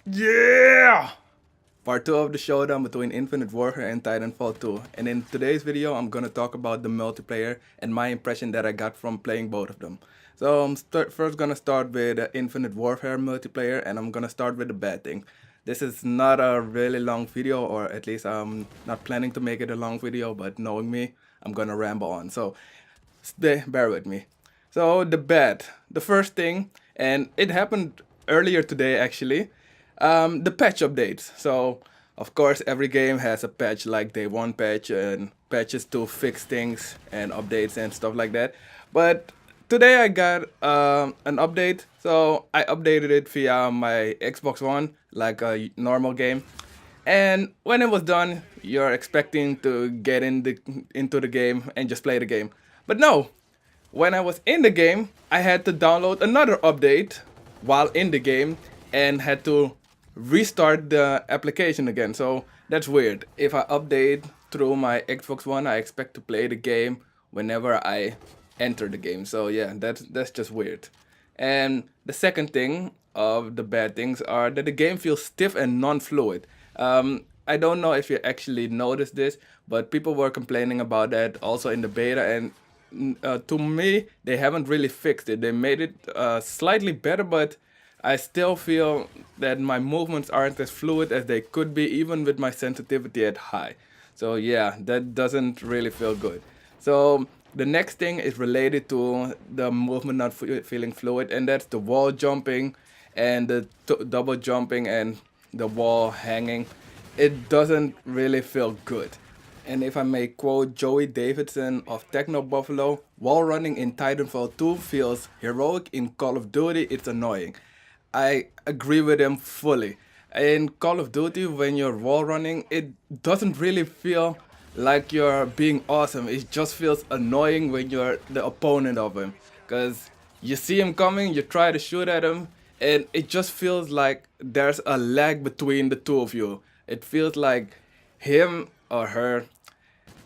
Yeah! Part 2 of the showdown between Infinite Warfare and Titanfall 2. And in today's video, I'm gonna talk about the multiplayer and my impression that I got from playing both of them. So I'm first gonna start with Infinite Warfare multiplayer, and I'm gonna start with the bad thing. This is not a really long video, or at least I'm not planning to make it a long video, but knowing me, I'm gonna ramble on. So bear with me. So the first thing, and it happened earlier today actually, the patch updates. So of course every game has a patch like day one patch and patches to fix things and updates and stuff like that. But today I got an update, so I updated it via my Xbox One like a normal game. And when it was done, you're expecting to get into the game and just play the game. But no, when I was in the game, I had to download another update while in the game and had to restart the application again. So that's weird. If I update through my Xbox One, I expect to play the game whenever I enter the game. So yeah, that's just weird. And the second thing of the bad things are that the game feels stiff and non-fluid. I don't know if you actually noticed this, but people were complaining about that also in the beta, and to me, they haven't really fixed it. They made it slightly better, but I still feel that my movements aren't as fluid as they could be, even with my sensitivity at high. So yeah, that doesn't really feel good. So the next thing is related to the movement not feeling fluid, and that's the wall jumping and the double jumping and the wall hanging. It doesn't really feel good. And if I may quote Joey Davidson of Techno Buffalo, wall running in Titanfall 2 feels heroic. In Call of Duty, it's annoying. I agree with him fully. In Call of Duty, when you're wall running, it doesn't really feel like you're being awesome. It just feels annoying when you're the opponent of him. Because you see him coming, you try to shoot at him, and it just feels like there's a lag between the two of you. It feels like him or her,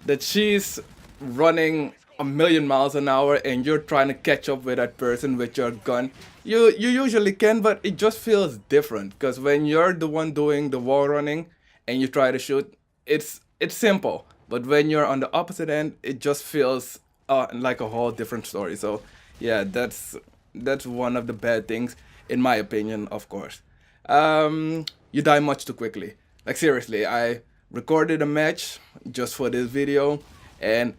that she's running a million miles an hour and you're trying to catch up with that person with your gun. You usually can, but it just feels different because when you're the one doing the wall running and you try to shoot, it's simple. But when you're on the opposite end, it just feels like a whole different story. So yeah, that's one of the bad things in my opinion, of course. You die much too quickly. Like seriously, I recorded a match just for this video, and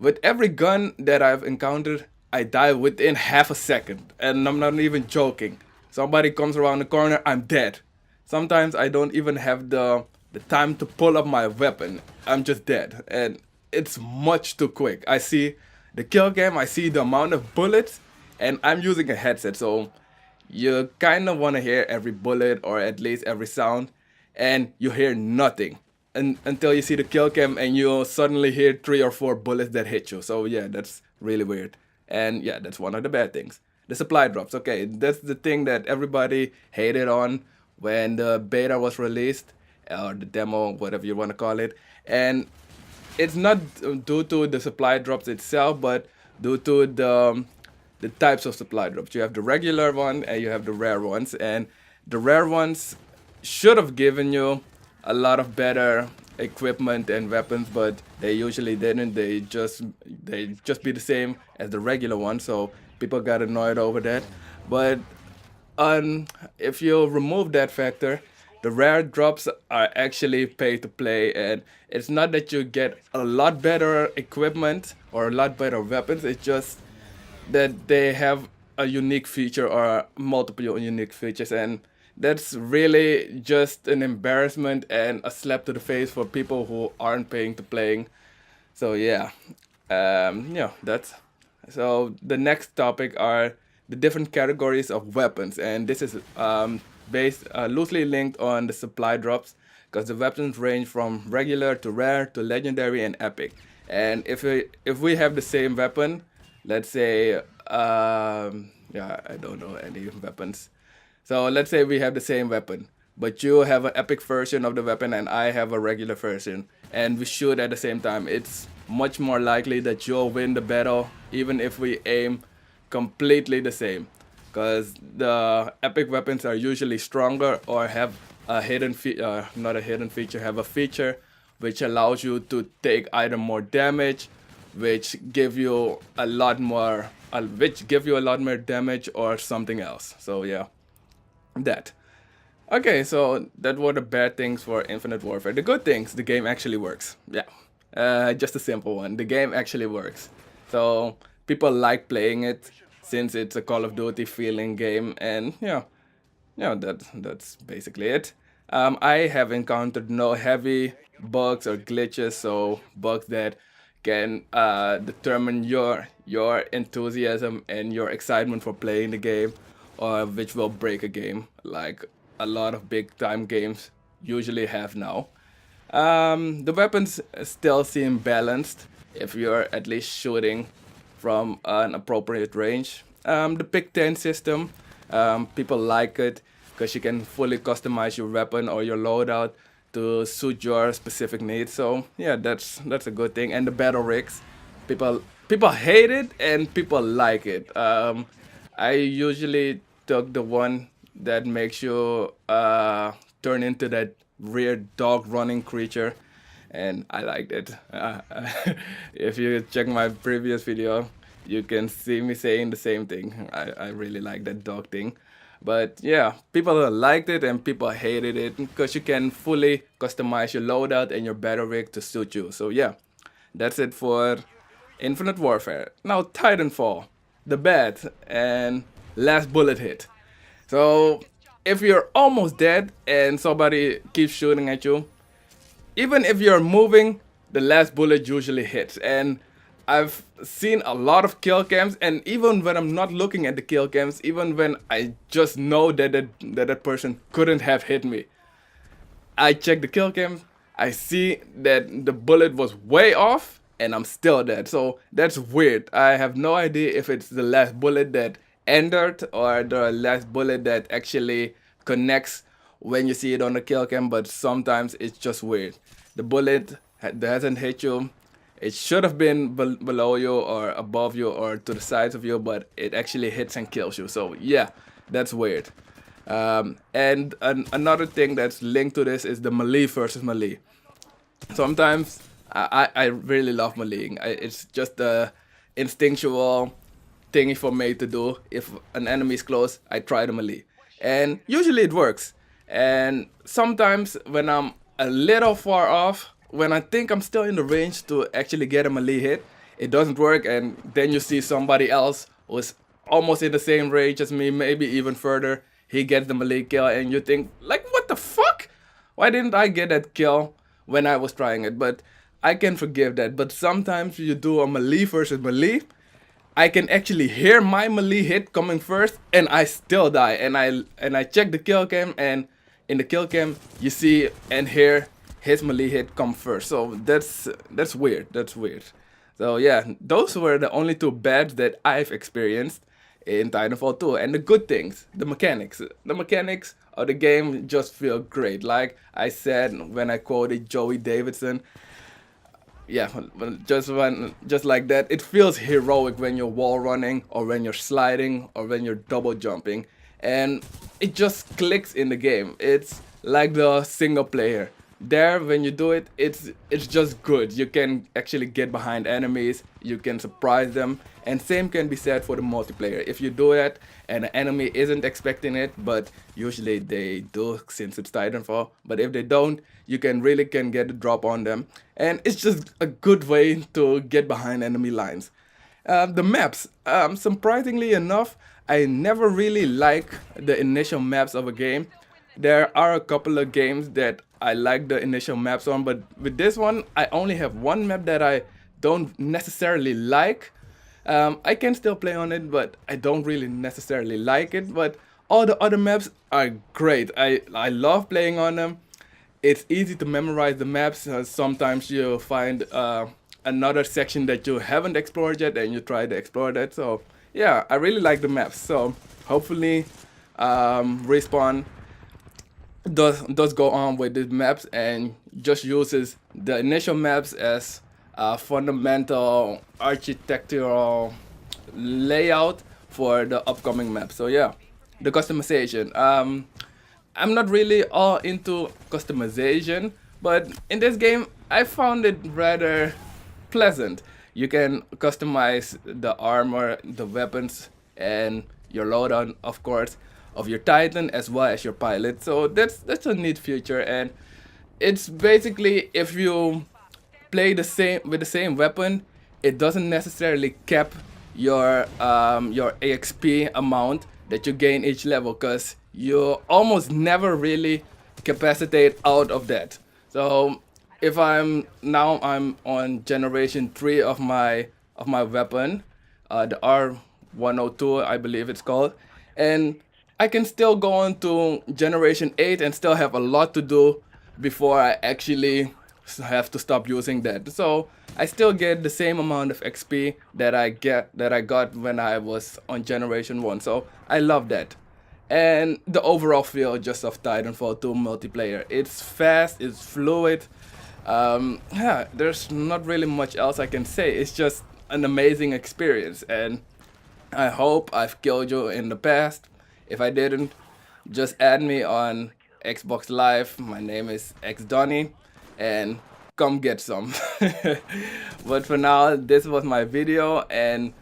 with every gun that I've encountered, I die within half a second, and I'm not even joking. Somebody comes around the corner, I'm dead. Sometimes I don't even have the time to pull up my weapon. I'm just dead, and it's much too quick. I see the kill cam, I see the amount of bullets, and I'm using a headset, so you kind of want to hear every bullet or at least every sound, and you hear nothing until you see the kill cam and you suddenly hear 3 or 4 bullets that hit you. So yeah, that's really weird. And yeah, that's one of the bad things. The supply drops. Okay, that's the thing that everybody hated on when the beta was released, or the demo, whatever you want to call it. And it's not due to the supply drops itself, but due to the types of supply drops. You have the regular one and you have the rare ones, and the rare ones should have given you a lot of better equipment and weapons, but they usually didn't. They just be the same as the regular one, so people got annoyed over that. But if you remove that factor, the rare drops are actually pay to play, and it's not that you get a lot better equipment or a lot better weapons. It's just that they have a unique feature or multiple unique features, and that's really just an embarrassment and a slap to the face for people who aren't paying to playing. So yeah, yeah, that's so the next topic are the different categories of weapons, and this is based loosely linked on the supply drops, because the weapons range from regular to rare to legendary and epic. And if we have the same weapon, let's say yeah, I don't know any weapons. So let's say we have the same weapon, but you have an epic version of the weapon and I have a regular version, and we shoot at the same time. It's much more likely that you'll win the battle even if we aim completely the same. because the epic weapons are usually stronger or have a not a hidden feature, have a feature which allows you to take either more damage, which give you a lot more, damage or something else. So yeah, that. Okay, so that were the bad things for Infinite Warfare. The good things, the game actually works. Yeah, just a simple one. The game actually works. So people like playing it since it's a Call of Duty feeling game, and yeah, that's basically it. I have encountered no heavy bugs or glitches, so bugs that can determine your enthusiasm and your excitement for playing the game, or which will break a game, like a lot of big time games usually have now. The weapons still seem balanced if you're at least shooting from an appropriate range. The Pick 10 system, people like it because you can fully customize your weapon or your loadout to suit your specific needs. So yeah, that's a good thing. And the battle rigs, people hate it and people like it. I usually took the one that makes you turn into that weird dog running creature, and I liked it. If you check my previous video, you can see me saying the same thing. I really like that dog thing. But yeah, people liked it and people hated it because you can fully customize your loadout and your battle rig to suit you. So yeah, that's it for Infinite Warfare. Now Titanfall, the bad and last bullet hit. So if you're almost dead and somebody keeps shooting at you, even if you're moving, the last bullet usually hits. And I've seen a lot of kill cams, and even when I'm not looking at the kill cams, even when I just know that person couldn't have hit me, I check the kill cam, I see that the bullet was way off, and I'm still dead. So that's weird. I have no idea if it's the last bullet that entered or the last bullet that actually connects when you see it on the kill cam, but sometimes it's just weird. The bullet that hasn't hit you, it should have been below you or above you or to the sides of you, but it actually hits and kills you. So yeah, that's weird. And another thing that's linked to this is the melee versus melee. Sometimes I really love meleeing. It's just a instinctual thingy for me to do. If an enemy is close, I try to melee, and usually it works. And sometimes when I'm a little far off, when I think I'm still in the range to actually get a melee hit, it doesn't work, and then you see somebody else who's almost in the same range as me, maybe even further. He gets the melee kill, and you think, like, what the fuck? Why didn't I get that kill when I was trying it? But I can forgive that. But sometimes you do a melee versus melee, I can actually hear my melee hit coming first, and I still die. And I check the kill cam, and in the kill cam you see and hear his melee hit come first. So that's weird. That's weird. So yeah, those were the only two bads that I've experienced in Titanfall 2. And the good things, the mechanics of the game just feel great. Like I said when I quoted Joey Davidson, yeah, just like that, it feels heroic when you're wall running or when you're sliding or when you're double jumping, and it just clicks in the game. It's like the single player. There, when you do it, it's just good. You can actually get behind enemies, you can surprise them, and same can be said for the multiplayer. If you do it and the enemy isn't expecting it, but usually they do since it's Titanfall, but if they don't, you can get a drop on them, and it's just a good way to get behind enemy lines. The maps, surprisingly enough, I never really like the initial maps of a game. There are a couple of games that I like the initial maps on, but with this one, I only have one map that I don't necessarily like. I can still play on it, but I don't really necessarily like it. But all the other maps are great. I love playing on them. It's easy to memorize the maps. Sometimes you find another section that you haven't explored yet, and you try to explore that. So yeah, I really like the maps. So hopefully, Respawn does go on with these maps and just uses the initial maps as a fundamental architectural layout for the upcoming map. So yeah, the customization. I'm not really all into customization, but in this game I found it rather pleasant. You can customize the armor, the weapons, and your loadout, of course, of your Titan as well as your pilot. So that's a neat feature, and it's basically if you play the same with the same weapon, it doesn't necessarily cap your EXP amount that you gain each level, because you almost never really capacitate out of that. So if I'm on generation 3 of my weapon, the R102 I believe it's called, and I can still go on to generation 8 and still have a lot to do before I actually have to stop using that. So I still get the same amount of XP that I got when I was on generation 1. So I love that. And the overall feel just of Titanfall 2 multiplayer. It's fast, it's fluid. Yeah, there's not really much else I can say. It's just an amazing experience, and I hope I've killed you in the past. If I didn't, just add me on Xbox Live. My name is XDonny, and come get some. But for now, this was my video, and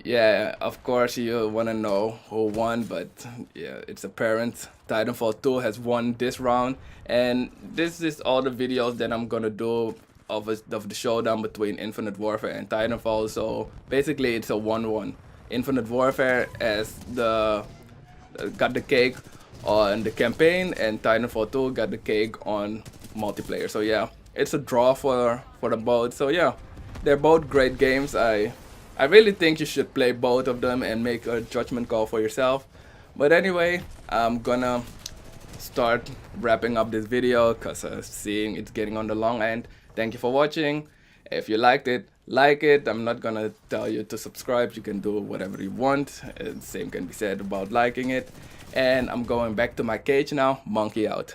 yeah, of course you wanna know who won, but yeah, it's apparent. Titanfall 2 has won this round, and this is all the videos that I'm gonna do of the showdown between Infinite Warfare and Titanfall. So basically it's a 1-1. Infinite Warfare as the got the cake on the campaign, and Titanfall 2 got the cake on multiplayer. So yeah, it's a draw for the both. So yeah, they're both great games. I really think you should play both of them and make a judgment call for yourself. But anyway, I'm gonna start wrapping up this video because seeing it's getting on the long end. Thank you for watching. If you liked it, like it. I'm not gonna tell you to subscribe. You can do whatever you want. Same can be said about liking it. And I'm going back to my cage now. Monkey out.